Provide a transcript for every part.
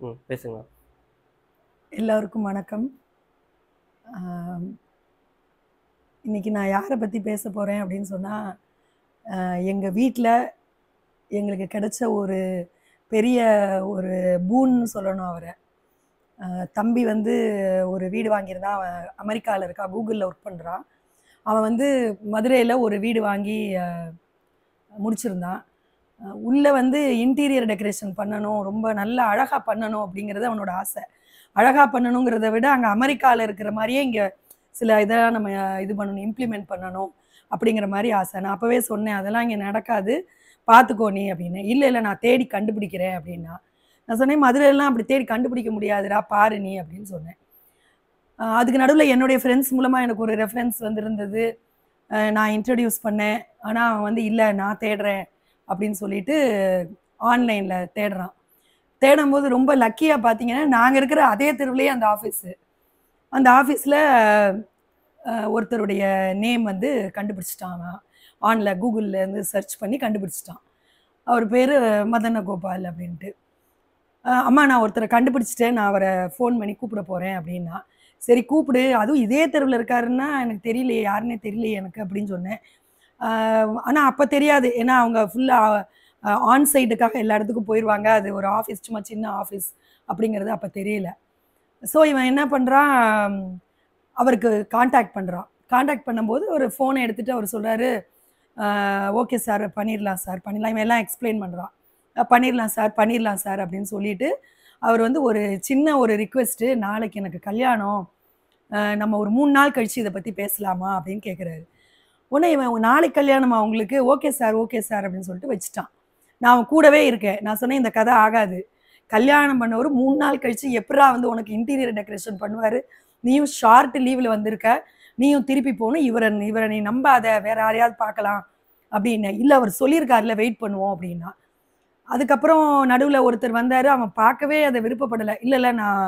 பேசுங்க. எல்லாருக்கும் வணக்கம். இன்னைக்கு நான் யாரை பற்றி பேச போகிறேன் அப்படின்னு சொன்னால், எங்கள் வீட்டில் எங்களுக்கு கிடைச்ச ஒரு பெரிய ஒரு பூன்னு சொல்லணும் அவரை. தம்பி வந்து ஒரு வீடு வாங்கியிருந்தான். அவன் அமெரிக்காவில் இருக்கா, கூகுளில் ஒர்க் பண்ணுறான். அவன் வந்து மதுரையில் ஒரு வீடு வாங்கி முடிச்சிருந்தான். உள்ளே வந்து இன்டீரியர் டெக்கரேஷன் பண்ணணும், ரொம்ப நல்லா அழகாக பண்ணணும் அப்படிங்கிறது அவனோட ஆசை. அழகாக பண்ணணுங்கிறத விட அங்கே அமெரிக்காவில் இருக்கிற மாதிரியே இங்கே சில இதெல்லாம் நம்ம இது பண்ணணும், இம்ப்ளிமெண்ட் பண்ணணும் அப்படிங்கிற மாதிரி ஆசை. நான் அப்போவே சொன்னேன், அதெல்லாம் இங்கே நடக்காது, பார்த்துக்கோ நீ அப்படின்னு. இல்லை இல்லை நான் தேடி கண்டுபிடிக்கிறேன் அப்படின்னா. நான் சொன்னேன், மதுரையெல்லாம் அப்படி தேடி கண்டுபிடிக்க முடியாதுடா, பாரு நீ அப்படின்னு சொன்னேன். அதுக்கு நடுவில் என்னுடைய ஃப்ரெண்ட்ஸ் மூலமாக எனக்கு ஒரு ரெஃபரன்ஸ் வந்துருந்தது. நான் இன்ட்ரடியூஸ் பண்ணேன். ஆனால் அவன் வந்து இல்லை நான் தேடுறேன் அப்படின்னு சொல்லிட்டு ஆன்லைனில் தேடுறான். தேடும்போது ரொம்ப லக்கியாக பார்த்தீங்கன்னா, நாங்கள் இருக்கிற அதே தெருவுலேயே அந்த ஆஃபீஸு. அந்த ஆஃபீஸில் ஒருத்தருடைய நேம் வந்து கண்டுபிடிச்சிட்டான். அவன் கூகுள்லேருந்து சர்ச் பண்ணி கண்டுபிடிச்சிட்டான். அவர் பேர் மதன கோபால் அப்படின்ட்டு. அம்மா நான் ஒருத்தரை கண்டுபிடிச்சிட்டேன், நான் அவரை ஃபோன் பண்ணி கூப்பிட போகிறேன் அப்படின்னா. சரி கூப்பிடு, அதுவும் இதே தெருவில் இருக்காருன்னா எனக்கு தெரியலையே, யாருன்னே தெரியலையே எனக்கு அப்படின்னு சொன்னேன். ஆனால் அப்போ தெரியாது, ஏன்னா அவங்க ஃபுல்லாக ஆன் சைட்டுக்காக எல்லா இடத்துக்கும் போயிடுவாங்க. அது ஒரு ஆஃபீஸ், சும்மா சின்ன ஆஃபீஸ் அப்படிங்கிறது அப்போ தெரியல. ஸோ இவன் என்ன பண்ணுறான், அவருக்கு காண்டாக்ட் பண்ணுறான். காண்டாக்ட் பண்ணும்போது ஒரு ஃபோனை எடுத்துகிட்டு அவர் சொல்கிறாரு, ஓகே சார் பண்ணிடலாம் சார் பண்ணிடலாம். இவன் எல்லாம் எக்ஸ்பிளைன் பண்ணுறான். பண்ணிடலாம் சார் அப்படின்னு சொல்லிட்டு அவர் வந்து ஒரு சின்ன ஒரு ரிக்வெஸ்ட்டு, நாளைக்கு எனக்கு கல்யாணம், நம்ம ஒரு 3 நாள் கழித்து இதை பற்றி பேசலாமா அப்படின்னு கேட்குறாரு. உடனே இவன் நாளைக்கு கல்யாணமா உங்களுக்கு, ஓகே சார் அப்படின்னு சொல்லிட்டு வச்சுட்டான். நான் அவன் கூடவே இருக்கேன். நான் சொன்னேன், இந்த கதை ஆகாது, கல்யாணம் பண்ணவர் 3 நாள் கழித்து எப்படா வந்து உனக்கு இன்டீரியர் டெக்கரேஷன் பண்ணுவார், நீயும் ஷார்ட் லீவில் வந்திருக்க, நீயும் திருப்பி போகணும், இவரை நீ நம்பாத, வேற யாரையாவது பார்க்கலாம் அப்படின்னு. இல்லை அவர் சொல்லியிருக்காருல, வெயிட் பண்ணுவோம் அப்படின்னா. அதுக்கப்புறம் நடுவில் ஒருத்தர் வந்தார், அவன் பார்க்கவே அதை விருப்பப்படலை. இல்லை நான்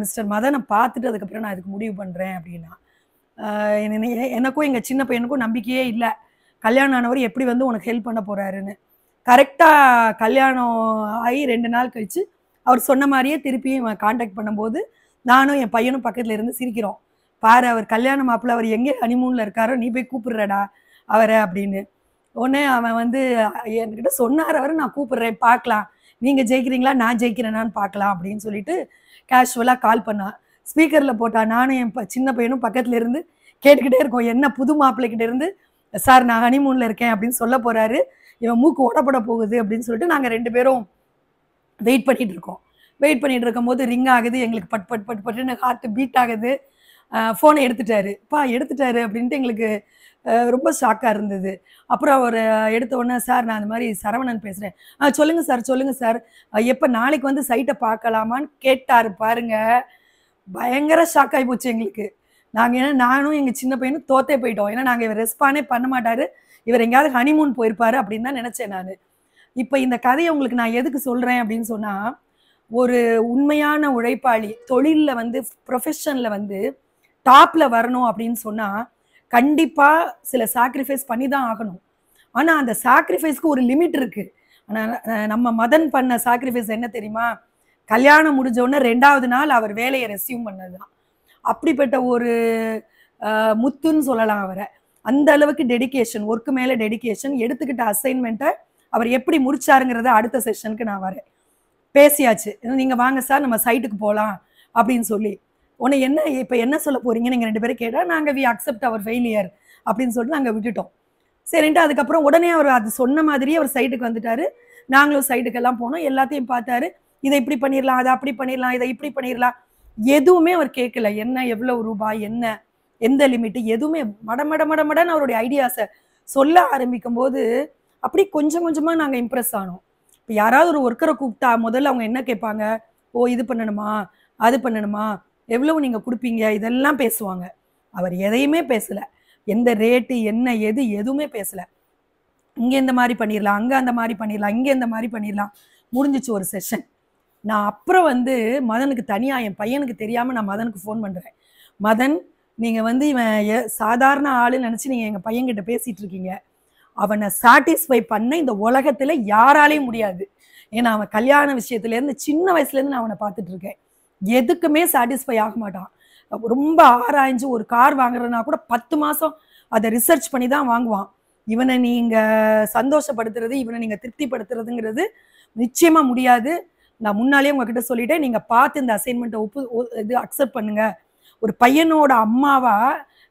மிஸ்டர் மதனை பார்த்துட்டு அதுக்கப்புறம் நான் இதுக்கு முடிவு பண்ணுறேன் அப்படின்னா. எனக்கும் எங்கள் சின்ன பையனுக்கும் நம்பிக்கையே இல்லை, கல்யாணம் ஆனவர் எப்படி வந்து உனக்கு ஹெல்ப் பண்ண போகிறாருன்னு. கரெக்டாக கல்யாணம் ஆகி 2 நாள் கழித்து அவர் சொன்ன மாதிரியே திருப்பியும் காண்டாக்ட் பண்ணும்போது நானும் என் பையனும் பக்கத்தில் இருந்து சிரிக்கிறோம். பாரு, அவர் கல்யாண மாப்பிள்ள, அவர் எங்கே ஹனிமூனில் இருக்காரோ, நீ போய் கூப்பிடுறடா அவரை அப்படின்னு. உடனே அவன் வந்து என்கிட்ட சொன்னார், அவர் நான் கூப்பிடுறேன், பார்க்கலாம், நீங்கள் ஜெயிக்கிறீங்களா நான் ஜெயிக்கிறேனான்னு பார்க்கலாம் அப்படின்னு சொல்லிட்டு கேஷுவலாக கால் பண்ணான். ஸ்பீக்கரில் போட்டா. நானும் என் சின்ன பையனும் பக்கத்தில் இருந்து கேட்டுக்கிட்டே இருக்கோம். என்ன புது மாப்பிள்ளைக்கிட்ட இருந்து சார் நான் ஹனிமூனில் இருக்கேன் அப்படின்னு சொல்ல போகிறாரு, இவன் மூக்கு ஓடப்பட போகுது அப்படின்னு சொல்லிட்டு நாங்கள் 2 பேரும் வெயிட் பண்ணிகிட்டு இருக்கோம். வெயிட் பண்ணிகிட்டு இருக்கும் போது ரிங் ஆகுது, எங்களுக்கு பட் பட் பட் பட்டுன்னு ஹார்ட் பீட் ஆகுது. ஃபோனை எடுத்துட்டாரு அப்படின்ட்டு எங்களுக்கு ரொம்ப ஷாக்காக இருந்தது. அப்புறம் அவர் எடுத்த உடனே, சார் நான் அந்த மாதிரி சரவணன் பேசுகிறேன். சொல்லுங்கள் சார் எப்போ நாளைக்கு வந்து சைட்டை பார்க்கலாமான்னு கேட்டார் பாருங்க. பயங்கர ஷாக் ஆகி போச்சு எங்களுக்கு. நானும் எங்கள் சின்ன பையனும் தோத்தே போயிட்டோம். ஏன்னா நாங்கள் இவர் ரெஸ்பாண்டே பண்ண மாட்டார், இவர் எங்கேயாவது ஹனிமூன் போயிருப்பாரு அப்படின்னு தான் நினச்சேன் நான். இப்போ இந்த கதையை உங்களுக்கு நான் எதுக்கு சொல்கிறேன் அப்படின்னு சொன்னால், ஒரு உண்மையான உழைப்பாளி தொழிலில் வந்து, ப்ரொஃபஷனில் வந்து டாப்பில் வரணும் அப்படின்னு சொன்னால் கண்டிப்பாக சில சாக்ரிஃபைஸ் பண்ணி தான் ஆகணும். ஆனால் அந்த சாக்ரிஃபைஸ்க்கு ஒரு லிமிட் இருக்குது. ஆனால் நம்ம மதன் பண்ண சாக்ரிஃபைஸ் என்ன தெரியுமா, கல்யாணம் முடிஞ்சோடனே 2வது நாள் அவர் வேலையை ரெஸ்யூம் பண்ணது தான். அப்படிப்பட்ட ஒரு முத்துன்னு சொல்லலாம் அவரை. அந்த அளவுக்கு டெடிக்கேஷன், ஒர்க்கு மேலே டெடிக்கேஷன். எடுத்துக்கிட்ட அசைன்மெண்ட்டை அவர் எப்படி முடிச்சாருங்கிறத அடுத்த செஷனுக்கு நான் வரேன். பேசியாச்சு, நீங்கள் வாங்க சார் நம்ம சைட்டுக்கு போகலாம் அப்படின்னு சொல்லி. உன்னை இப்போ என்ன சொல்ல போகிறீங்க நீங்கள் 2 பேரும் கேட்டால், நாங்கள் வி அக்செப்ட் அவர் ஃபெயிலியர் அப்படின்னு சொல்லிட்டு நாங்கள் விட்டுட்டோம். சரின்ட்டு அதுக்கப்புறம் உடனே அவர் அது சொன்ன மாதிரியே அவர் சைட்டுக்கு வந்துட்டார். நாங்களும் சைட்டுக்கெல்லாம் போனோம், எல்லாத்தையும் பார்த்தாரு. இதை இப்படி பண்ணிடலாம், அதை அப்படி பண்ணிடலாம், இதை இப்படி பண்ணிடலாம், எதுவுமே அவர் கேட்கல. என்ன எவ்வளவு ரூபாய், என்ன எந்த லிமிட்டு, எதுவுமே மடன்னு அவருடைய ஐடியாஸை சொல்ல ஆரம்பிக்கும் போது அப்படி கொஞ்சம் கொஞ்சமாக நாங்கள் இம்ப்ரெஸ் ஆனோம். இப்போ யாராவது ஒரு ஒர்க்கரை கூப்பிட்டா முதல்ல அவங்க என்ன கேட்பாங்க, ஓ இது பண்ணணுமா, அது பண்ணணுமா, எவ்வளவு நீங்கள் கொடுப்பீங்க, இதெல்லாம் பேசுவாங்க. அவர் எதையுமே பேசலை. எந்த ரேட்டு என்ன எது எதுவுமே பேசலை. இங்கே இந்த மாதிரி பண்ணிடலாம், அங்கே அந்த மாதிரி பண்ணிடலாம், இங்கே இந்த மாதிரி பண்ணிடலாம், முடிஞ்சிச்சு ஒரு செஷன். நான் அப்புறம் வந்து மதனுக்கு தனியாக, என் பையனுக்கு தெரியாமல் நான் மதனுக்கு ஃபோன் பண்ணுறேன். மதன், நீங்கள் வந்து இவன் சாதாரண ஆளுன்னு நினச்சி நீங்கள் எங்கள் பையன்கிட்ட பேசிகிட்டு இருக்கீங்க. அவனை சாட்டிஸ்ஃபை பண்ண இந்த உலகத்தில் யாராலையும் முடியாது. ஏன்னா அவன் கல்யாண விஷயத்துலேருந்து சின்ன வயசுலேருந்து நான் அவனை பார்த்துட்டு இருக்கேன். எதுக்குமே சாட்டிஸ்ஃபை ஆக மாட்டான். ரொம்ப ஆராய்ஞ்சு ஒரு கார் வாங்குறதுனா கூட 10 மாதம் அதை ரிசர்ச் பண்ணி தான் வாங்குவான். இவனை நீங்கள் சந்தோஷப்படுத்துறது, இவனை நீங்கள் திருப்திப்படுத்துறதுங்கிறது நிச்சயமாக முடியாது. நான் முன்னாலே உங்ககிட்ட சொல்லிட்டேன், நீங்கள் பார்த்து இந்த அசைன்மெண்ட்டை இது அக்செப்ட் பண்ணுங்க. ஒரு பையனோட அம்மாவா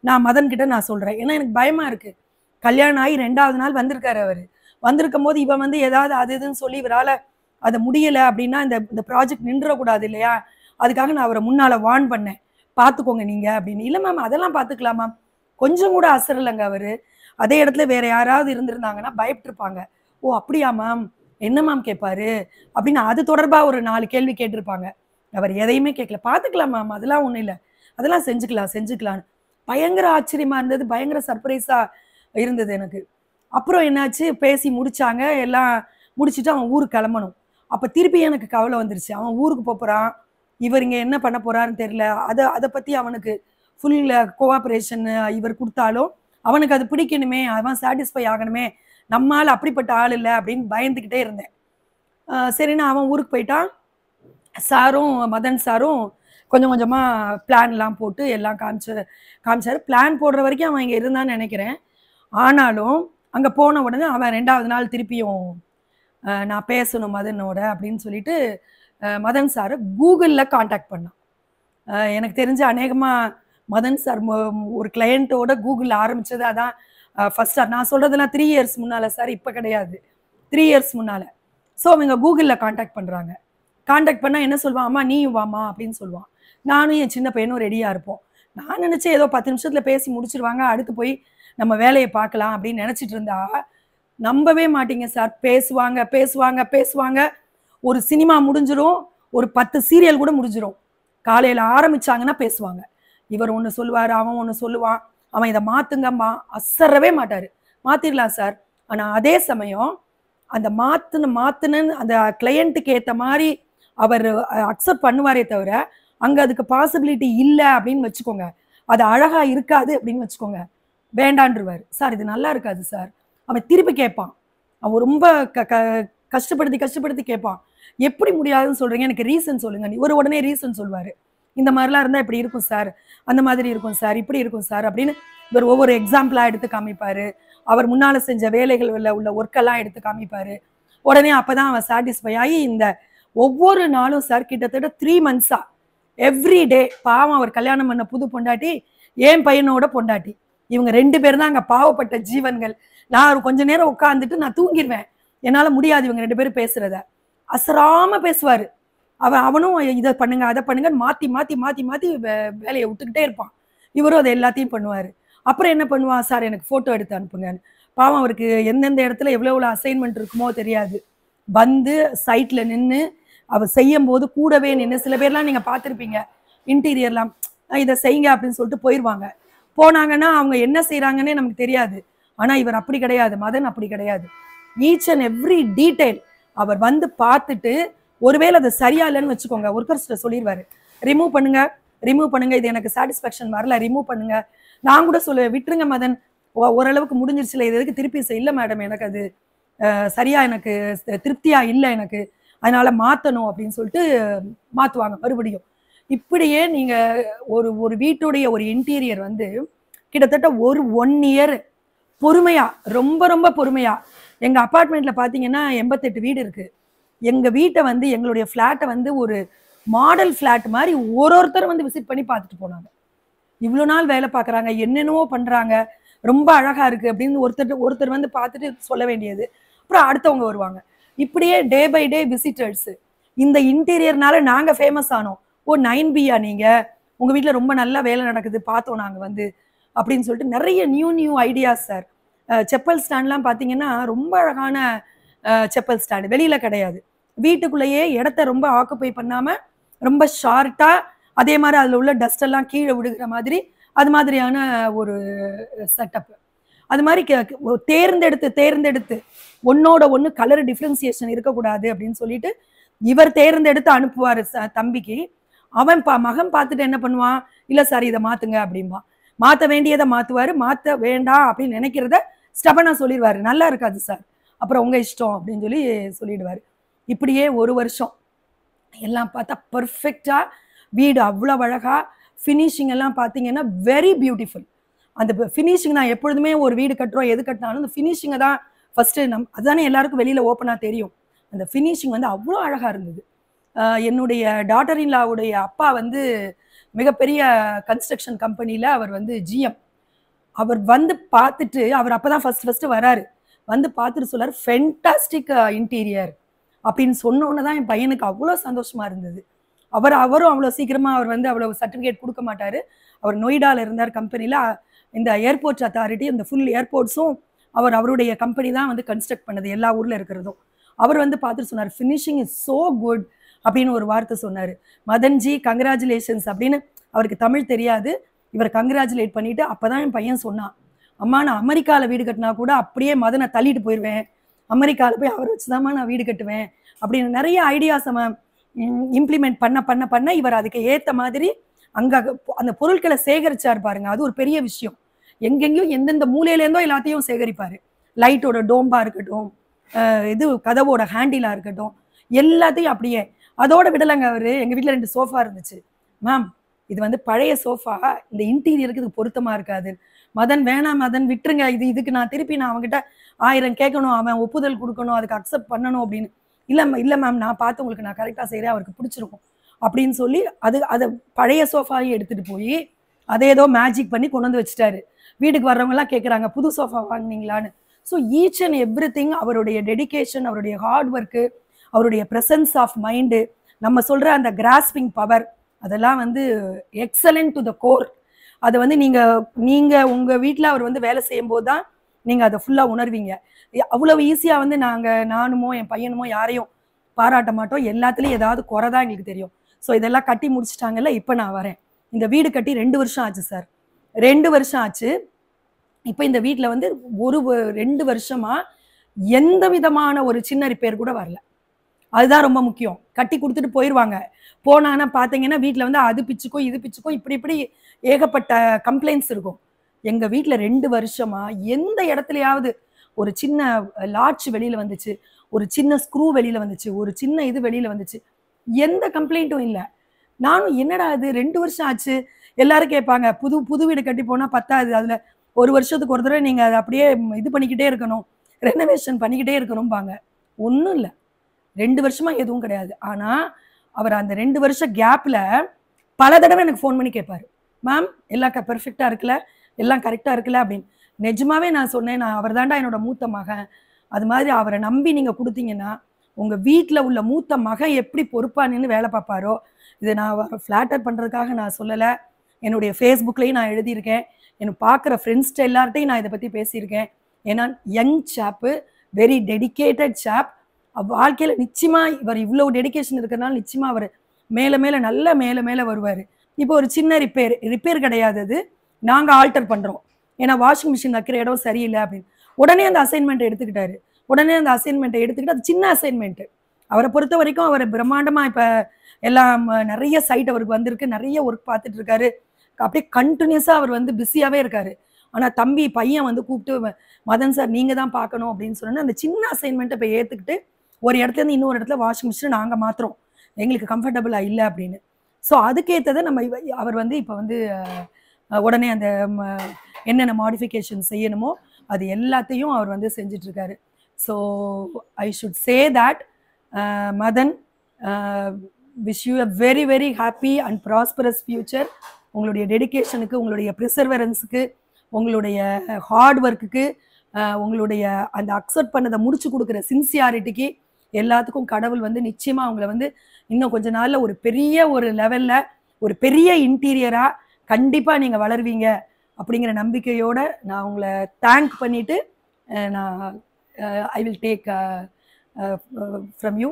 நான் மதன் கிட்ட நான் சொல்கிறேன். ஏன்னா எனக்கு பயமாக இருக்குது. கல்யாணம் ஆகி 2வது நாள் வந்திருக்காரு அவர். வந்திருக்கும் போது இவன் வந்து ஏதாவது அது இதுன்னு சொல்லி இவரால் அதை முடியலை அப்படின்னா இந்த ப்ராஜெக்ட் நின்றக்கூடாது இல்லையா? அதுக்காக நான் அவரை முன்னால் வார்ன் பண்ணேன், பார்த்துக்கோங்க நீங்கள் அப்படின்னு. இல்லை மேம் அதெல்லாம் பார்த்துக்கலாம் மேம். கொஞ்சம் கூட அசரலைங்க அவர். அதே இடத்துல வேற யாராவது இருந்திருந்தாங்கன்னா பயப்பட்டிருப்பாங்க. ஓ அப்படியா மேம், என்ன மேம் கேட்பாரு அப்படின்னு அது தொடர்பாக ஒரு 4 கேள்வி கேட்டிருப்பாங்க. அவர் எதையுமே கேட்கல. பார்த்துக்கலாம் மேம், அதெல்லாம் ஒன்றும் இல்லை, அதெல்லாம் செஞ்சுக்கலான்னு. பயங்கர ஆச்சரியமா இருந்தது, பயங்கர சர்ப்ரைஸாக இருந்தது எனக்கு. அப்புறம் என்னாச்சு, பேசி முடிச்சாங்க, எல்லாம் முடிச்சுட்டு அவன் ஊருக்கு கிளம்பணும். அப்போ திருப்பி எனக்கு கவலை வந்துருச்சு. அவன் ஊருக்கு போகிறான், இவர் இங்கே என்ன பண்ண போறாருன்னு தெரியல. அதை பற்றி அவனுக்கு ஃபுல் கோஆப்ரேஷன் இவர் கொடுத்தாலும் அவனுக்கு அது பிடிக்கணுமே, அவன் சாட்டிஸ்ஃபை ஆகணுமே, நம்மால் அப்படிப்பட்ட ஆள் இல்லை அப்படின்னு பயந்துக்கிட்டே இருந்தேன். சரின்னு அவன் ஊருக்கு போயிட்டான். சாரும் மதன் சாரும் கொஞ்சம் கொஞ்சமாக பிளான்லாம் போட்டு எல்லாம் காமிச்சார். பிளான் போடுற வரைக்கும் அவன் இங்கே இருந்தான்னு நினைக்கிறேன். ஆனாலும் அங்கே போன உடனே அவன் 2வது நாள் திருப்பியும் நான் பேசணும் மதனோட அப்படின்னு சொல்லிட்டு மதன் சாரை கூகுளில் காண்டாக்ட் பண்ணான். எனக்கு தெரிஞ்ச அநேகமாக மதன் சார் ஒரு கிளையண்ட்டோட கூகுளில் ஆரம்பித்தது அதான் ஃபர்ஸ்ட். நான் சொல்கிறதெல்லாம் 3 இயர்ஸ் முன்னால் சார், இப்போ கிடையாது, 3 இயர்ஸ் முன்னால். ஸோ அவங்க கூகுளில் காண்டாக்ட் பண்ணுறாங்க. காண்டாக்ட் பண்ணால் என்ன சொல்லுவான், அம்மா நீயும் வாமா அப்படின்னு சொல்லுவான். நானும் என் சின்ன பையனும் ரெடியாக இருப்போம். நான் நினச்சேன் ஏதோ 10 நிமிஷத்தில் பேசி முடிச்சிருவாங்க, அடுத்து போய் நம்ம வேலையை பார்க்கலாம் அப்படின்னு நினச்சிட்டு இருந்தா, நம்பவே மாட்டீங்க சார், பேசுவாங்க. ஒரு சினிமா முடிஞ்சிடும், ஒரு 10 சீரியல் கூட முடிஞ்சிடும். காலையில் ஆரம்பிச்சாங்கன்னா பேசுவாங்க. இவர் ஒன்று சொல்லுவார், அவன் ஒன்று சொல்லுவான். அவன் இதை மாற்றுங்கம்மா, அசரவே மாட்டார். மாற்றிடலாம் சார். ஆனால் அதே சமயம் அந்த மாற்றுன்னு அந்த கிளையண்ட்டுக்கு ஏற்ற மாதிரி அவர் அக்செப்ட் பண்ணுவாரே தவிர, அங்கே அதுக்கு பாசிபிலிட்டி இல்லை அப்படின்னு வச்சுக்கோங்க, அது அழகாக இருக்காது அப்படின்னு வச்சுக்கோங்க, வேண்டான்றுவார். சார் இது நல்லா இருக்காது சார். அவன் திருப்பி கேட்பான். அவன் ரொம்ப கஷ்டப்படுத்தி கேட்பான். எப்படி முடியாதுன்னு சொல்கிறீங்க, எனக்கு ரீசன் சொல்லுங்க. ஒரு உடனே ரீசன் சொல்லுவார். இந்த மாதிரிலாம் இருந்தால் இப்படி இருக்கும் சார், அந்த மாதிரி இருக்கும் சார், இப்படி இருக்கும் சார் அப்படின்னு இவர் ஒவ்வொரு எக்ஸாம்பிளாக எடுத்து காமிப்பார். அவர் முன்னால் செஞ்ச வேலைகள் உள்ள ஒர்க்கெல்லாம் எடுத்து காமிப்பார். உடனே அப்போ தான் அவன் சாட்டிஸ்ஃபை ஆகி இந்த ஒவ்வொரு நாளும் சார் கிட்டத்தட்ட 3 மந்த்ஸாக எவ்ரி டே, பாவம் அவர் கல்யாணம் பண்ண புது பொண்டாட்டி, என் பையனோட பொண்டாட்டி, இவங்க 2 பேர் தான் அங்கே பாவப்பட்ட ஜீவன்கள். நான் கொஞ்ச நேரம் உட்காந்துட்டு நான் தூங்கிடுவேன், என்னால் முடியாது இவங்க 2 பேரும் பேசுகிறத. அசராமல் பேசுவார். அவனும் இதை பண்ணுங்க அதை பண்ணுங்க மாற்றி வேலையை விட்டுக்கிட்டே இருப்பான். இவரும் அதை எல்லாத்தையும் பண்ணுவார். அப்புறம் என்ன பண்ணுவான், சார் எனக்கு ஃபோட்டோ எடுத்து அனுப்புங்கன்னு. பாவம் அவருக்கு எந்தெந்த இடத்துல எவ்வளோ அசைன்மெண்ட் இருக்குமோ தெரியாது. வந்து சைட்டில் நின்று அவர் செய்யும் போது கூடவே நின்று, சில பேர்லாம் நீங்கள் பார்த்துருப்பீங்க இன்டீரியர்லாம், இதை செய்யுங்க அப்படின்னு சொல்லிட்டு போயிடுவாங்க. போனாங்கன்னா அவங்க என்ன செய்கிறாங்கன்னே நமக்கு தெரியாது. ஆனால் இவர் அப்படி கிடையாது, மதன் அப்படி கிடையாது. ஈச் அண்ட் எவ்ரி டீட்டெயில் அவர் வந்து பார்த்துட்டு, ஒருவேளை அது சரியா இல்லைன்னு வச்சுக்கோங்க, ஒர்க்கர்ஸ்கிட்ட சொல்லிடுவாரு, ரிமூவ் பண்ணுங்க, இது எனக்கு சாட்டிஸ்ஃபேக்ஷன் வரல, ரிமூவ் பண்ணுங்க. நான் கூட சொல்லுவேன், விட்டுருங்க மதன், ஓரளவுக்கு முடிஞ்சிருச்சுல, இது எதுக்கு திருப்பி இல்லை மேடம், எனக்கு அது சரியா எனக்கு திருப்தியா இல்லை எனக்கு, அதனால மாற்றணும் அப்படின்னு சொல்லிட்டு மாற்றுவாங்க மறுபடியும். இப்படியே நீங்கள் ஒரு வீட்டுடைய ஒரு இன்டீரியர் வந்து கிட்டத்தட்ட 1 இயர் பொறுமையாக, ரொம்ப பொறுமையாக. எங்கள் அப்பார்ட்மெண்ட்டில் பார்த்தீங்கன்னா 88 வீடு இருக்குது. எங்கள் வீட்டை வந்து, எங்களுடைய ஃப்ளாட்டை வந்து ஒரு மாடல் ஃப்ளாட் மாதிரி ஒருத்தர் வந்து விசிட் பண்ணி பார்த்துட்டு போனாங்க. இவ்வளோ நாள் வேலை பார்க்குறாங்க, என்னென்னவோ பண்ணுறாங்க, ரொம்ப அழகாக இருக்குது அப்படின்னு ஒருத்தர் வந்து பார்த்துட்டு சொல்ல வேண்டியது. அப்புறம் அடுத்தவங்க வருவாங்க. இப்படியே டே பை டே விசிட்டர்ஸு. இந்த இன்டீரியர்னால நாங்கள் ஃபேமஸ் ஆனோம். ஓ 9Bயா நீங்கள், உங்கள் வீட்டில் ரொம்ப நல்லா வேலை நடக்குது, பார்த்தோம் நாங்கள் வந்து அப்படின்னு சொல்லிட்டு நிறைய நியூ ஐடியாஸ் சார். செப்பல் ஸ்டாண்ட்லாம் பார்த்தீங்கன்னா ரொம்ப அழகான செப்பல் ஸ்டாண்டு, வெளியில் கிடையாது, வீட்டுக்குள்ளேயே இடத்த ரொம்ப ஆக்குப்பை பண்ணாமல் ரொம்ப ஷார்ட்டாக, அதே மாதிரி அதில் உள்ள டஸ்டெல்லாம் கீழே விடுகிற மாதிரி, அது மாதிரியான ஒரு செட்டப்பு. அது மாதிரி தேர்ந்தெடுத்து ஒன்னோட ஒன்று கலர் டிஃப்ரென்சியேஷன் இருக்கக்கூடாது அப்படின்னு சொல்லிட்டு இவர் தேர்ந்தெடுத்து அனுப்புவார் தம்பிக்கு. அவன் மகன் பார்த்துட்டு என்ன பண்ணுவான், இல்லை சார் இதை மாற்றுங்க அப்படின்பா. மாற்ற வேண்டியதை மாற்றுவார், மாற்ற வேண்டாம் அப்படின்னு நினைக்கிறத ஸ்டபனாக சொல்லிடுவார், நல்லா இருக்காது சார், அப்புறம் உங்கள் இஷ்டம் அப்படின்னு சொல்லிடுவார். இப்படியே ஒரு வருஷம் எல்லாம் பார்த்தா பர்ஃபெக்டாக வீடு அவ்வளோ அழகா, ஃபினிஷிங் எல்லாம் பார்த்தீங்கன்னா வெரி பியூட்டிஃபுல். அந்த ஃபினிஷிங் நான் எப்பொழுதுமே ஒரு வீடு கட்டுறோம் எது கட்டினாலும் அந்த ஃபினிஷிங்கை தான் ஃபஸ்ட்டு அதுதானே எல்லாருக்கும் வெளியில் ஓப்பனாக தெரியும். அந்த ஃபினிஷிங் வந்து அவ்வளோ அழகாக இருந்தது. என்னுடைய டாட்டர் இன் லாவுடைய அப்பா வந்து மிகப்பெரிய கன்ஸ்ட்ரக்ஷன் கம்பெனியில் அவர் வந்து ஜிஎம். அவர் வந்து பார்த்துட்டு, அவர் அப்போ தான் ஃபஸ்ட்டு வராரு, வந்து பார்த்துட்டு சொல்லார் ஃபென்டாஸ்டிக் இன்டீரியர் அப்படின்னு சொன்னோன்னு தான் என் பையனுக்கு அவ்வளோ சந்தோஷமா இருந்தது. அவரும் அவ்வளோ சீக்கிரமாக அவர் வந்து அவ்வளோ சர்டிஃபிகேட் கொடுக்க மாட்டார். அவர் நொய்டாவில் இருந்தார் கம்பெனியில். இந்த ஏர்போர்ட் அத்தாரிட்டி, இந்த ஃபுல் ஏர்போர்ட்ஸும் அவருடைய கம்பெனி தான் வந்து கன்ஸ்ட்ரக்ட் பண்ணது, எல்லா ஊரில் இருக்கிறதும். அவர் வந்து பார்த்துட்டு சொன்னார் ஃபினிஷிங் இஸ் ஸோ குட் அப்படின்னு ஒரு வார்த்தை சொன்னார். மதன்ஜி கங்க்ராச்சுலேஷன்ஸ் அப்படின்னு. அவருக்கு தமிழ் தெரியாது. இவர் கங்க்ராச்சுலேட் பண்ணிவிட்டு அப்போ தான் என் பையன் சொன்னான், அம்மா நான் அமெரிக்காவில் வீடு கட்டினா கூட அப்படியே மதனை தள்ளிட்டு போயிடுவேன், அமெரிக்காவில் போய் அவரை வச்சுதாம்மா நான் வீடு கட்டுவேன் அப்படின்னு நிறைய ஐடியாஸ் அவன் இம்ப்ளிமெண்ட் பண்ண இவர் அதுக்கு ஏற்ற மாதிரி அங்கே அந்த பொருட்களை சேகரிச்சார் பாருங்க. அது ஒரு பெரிய விஷயம். எங்கெங்கேயும் எந்தெந்த மூலையிலேருந்தோ எல்லாத்தையும் சேகரிப்பார். லைட்டோட டோம்பா இருக்கட்டும், இது கதவோட ஹேண்டிலாக இருக்கட்டும், எல்லாத்தையும் அப்படியே. அதோட விடலைங்க அவர். எங்கள் வீட்டில் 2 சோஃபா இருந்துச்சு. மேம் இது வந்து பழைய சோஃபா, இந்த இன்டீரியருக்கு இது பொருத்தமாக இருக்காது. மதன் வேணாம் மதன் விட்டுருங்க, இதுக்கு நான் திருப்பி அவங்ககிட்ட 1000 கேட்கணும், அவன் ஒப்புதல் கொடுக்கணும், அதுக்கு அக்செப்ட் பண்ணணும் அப்படின்னு. இல்லை மேம் நான் பார்த்து உங்களுக்கு நான் கரெக்டாக செய்கிறேன், அவருக்கு பிடிச்சிருக்கும் அப்படின்னு சொல்லி அதை பழைய சோஃபாவையும் எடுத்துகிட்டு போய் அதை ஏதோ மேஜிக் பண்ணி கொண்டு வந்து வச்சுட்டாரு. வீட்டுக்கு வர்றவங்கலாம் கேட்குறாங்க புது சோஃபா வாங்கினீங்களான்னு. So each and every thing, அவருடைய டெடிகேஷன், அவருடைய ஹார்ட் ஒர்க்கு, அவருடைய ப்ரெசன்ஸ் ஆஃப் மைண்டு, நம்ம சொல்கிற அந்த கிராஸ்பிங் பவர், அதெல்லாம் வந்து எக்ஸலண்ட் டு த கோர். அதை வந்து நீங்கள் உங்கள் வீட்டில் அவர் வந்து வேலை செய்யும்போது தான் நீங்கள் அதை ஃபுல்லாக உணர்வீங்க. அவ்வளவு ஈஸியாக வந்து நானுமோ என் பையனுமோ யாரையும் பாராட்ட மாட்டோம். எல்லாத்துலேயும் ஏதாவது குறை தான் எங்களுக்கு தெரியும். ஸோ இதெல்லாம் கட்டி முடிச்சிட்டாங்கல்ல. இப்போ நான் வரேன். இந்த வீடு கட்டி 2 வருஷம் ஆச்சு சார். 2 வருஷம் ஆச்சு. இப்போ இந்த வீட்டில் வந்து 2 வருஷமா எந்த விதமான ஒரு சின்ன ரிப்பேர் கூட வரல. அதுதான் ரொம்ப முக்கியம். கட்டி கொடுத்துட்டு போயிடுவாங்க. போனாங்கன்னா பார்த்தீங்கன்னா வீட்டில் வந்து அது பிச்சுக்கும் இது பிச்சுக்கும் இப்படி ஏகப்பட்ட கம்ப்ளைண்ட்ஸ் இருக்கும். எங்கள் வீட்டில் 2 வருஷமா எந்த இடத்துலையாவது ஒரு சின்ன லாட்ச் வெளியில் வந்துச்சு, ஒரு சின்ன ஸ்க்ரூ வெளியில் வந்துச்சு, ஒரு சின்ன இது வெளியில் வந்துச்சு, எந்த கம்ப்ளைண்ட்டும் இல்லை. நானும் என்னடா அது 2 வருஷம் ஆச்சு. எல்லாரும் கேட்பாங்க புது வீடு கட்டி போனால் பத்தாது, அதில் 1 வருஷத்துக்கு ஒரு தடவை நீங்கள் அதை அப்படியே இது பண்ணிக்கிட்டே இருக்கணும், ரெனோவேஷன் பண்ணிக்கிட்டே இருக்கணும்பாங்க. ஒன்றும் இல்லை, 2 வருஷமா எதுவும் கிடையாது. ஆனால் அவர் அந்த 2 வருஷம் கேப்பில் பல தடவை எனக்கு ஃபோன் பண்ணி கேட்பாரு, மேம் எல்லாம் பெர்ஃபெக்டாக இருக்குல்ல, எல்லாம் கரெக்டாக இருக்குல்ல அப்படின்னு. நிஜமாவே நான் சொன்னேன், நான் அவர் தாண்டா என்னோட மூத்த மகன். அது மாதிரி அவரை நம்பி நீங்கள் கொடுத்தீங்கன்னா உங்கள் வீட்டில் உள்ள மூத்த மகன் எப்படி பொறுப்பாக நின்று வேலை பார்ப்பாரோ. இதை நான் ஃப்ளாட்டர் பண்ணுறதுக்காக நான் சொல்லலை. என்னுடைய ஃபேஸ்புக்லேயும் நான் எழுதியிருக்கேன். எனக்கு பார்க்குற ஃப்ரெண்ட்ஸ்கிட்ட எல்லார்ட்டையும் நான் இதை பற்றி பேசியிருக்கேன். ஏன்னா யங் சாப்பு, வெரி டெடிக்கேட்டட் சாப். வாழ்க்கையில் நிச்சயமாக இவர் இவ்வளோ டெடிக்கேஷன் இருக்கிறதுனால நிச்சயமாக அவர் மேலே மேலே வருவார். இப்போ ஒரு சின்ன ரிப்பேர் கிடையாது, அது நாங்கள் ஆல்டர் பண்ணுறோம். ஏன்னா வாஷிங் மிஷின் வைக்கிற இடம் சரியில்லை அப்படின்னு. உடனே அந்த அசைன்மெண்ட்டை எடுத்துக்கிட்டாரு. அது சின்ன அசைன்மெண்ட்டு. அவரை பொறுத்த வரைக்கும் அவர் பிரம்மாண்டமாக இப்போ எல்லாம் நிறைய சைட் அவருக்கு வந்திருக்கு, நிறைய ஒர்க் பார்த்துட்டு இருக்காரு. அப்படியே கண்டினியூஸாக அவர் வந்து பிஸியாகவே இருக்காரு. ஆனால் பையன் வந்து கூப்பிட்டு மதன் சார் நீங்கள் தான் பார்க்கணும் அப்படின்னு சொன்னோன்னா அந்த சின்ன அசைன்மெண்ட்டை இப்போ ஏற்றுக்கிட்டு ஒரு இடத்துலேருந்து இன்னொரு இடத்துல வாஷிங் மிஷினை நாங்கள் மாற்றுறோம், எங்களுக்கு கம்ஃபர்டபுளாக இல்லை அப்படின்னு. ஸோ அதுக்கேற்றதை அவர் வந்து இப்போ வந்து உடனே அந்த என்னென்ன மாடிஃபிகேஷன் செய்யணுமோ அது எல்லாத்தையும் அவர் வந்து செஞ்சிட்ருக்காரு. So I should say that Madan, wish you a very very happy and prosperous future. உங்களுடைய டெடிக்கேஷனுக்கு, உங்களுடைய ப்ரிசர்வரன்ஸுக்கு, உங்களுடைய ஹார்ட் ஒர்க்குக்கு, உங்களுடைய அந்த அக்செப்ட் பண்ணதை முடிச்சு கொடுக்குற சின்சியாரிட்டிக்கு எல்லாத்துக்கும் கடவுள் வந்து நிச்சயமாக அவங்கள வந்து இன்னும் கொஞ்ச நாளில் ஒரு லெவலில் ஒரு பெரிய இன்டீரியராக கண்டிப்பாக நீங்கள் வளருவீங்க அப்படிங்கிற நம்பிக்கையோடு நான் உங்களை தேங்க் பண்ணிவிட்டு நான் I will take from you.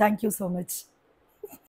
Thank you so much.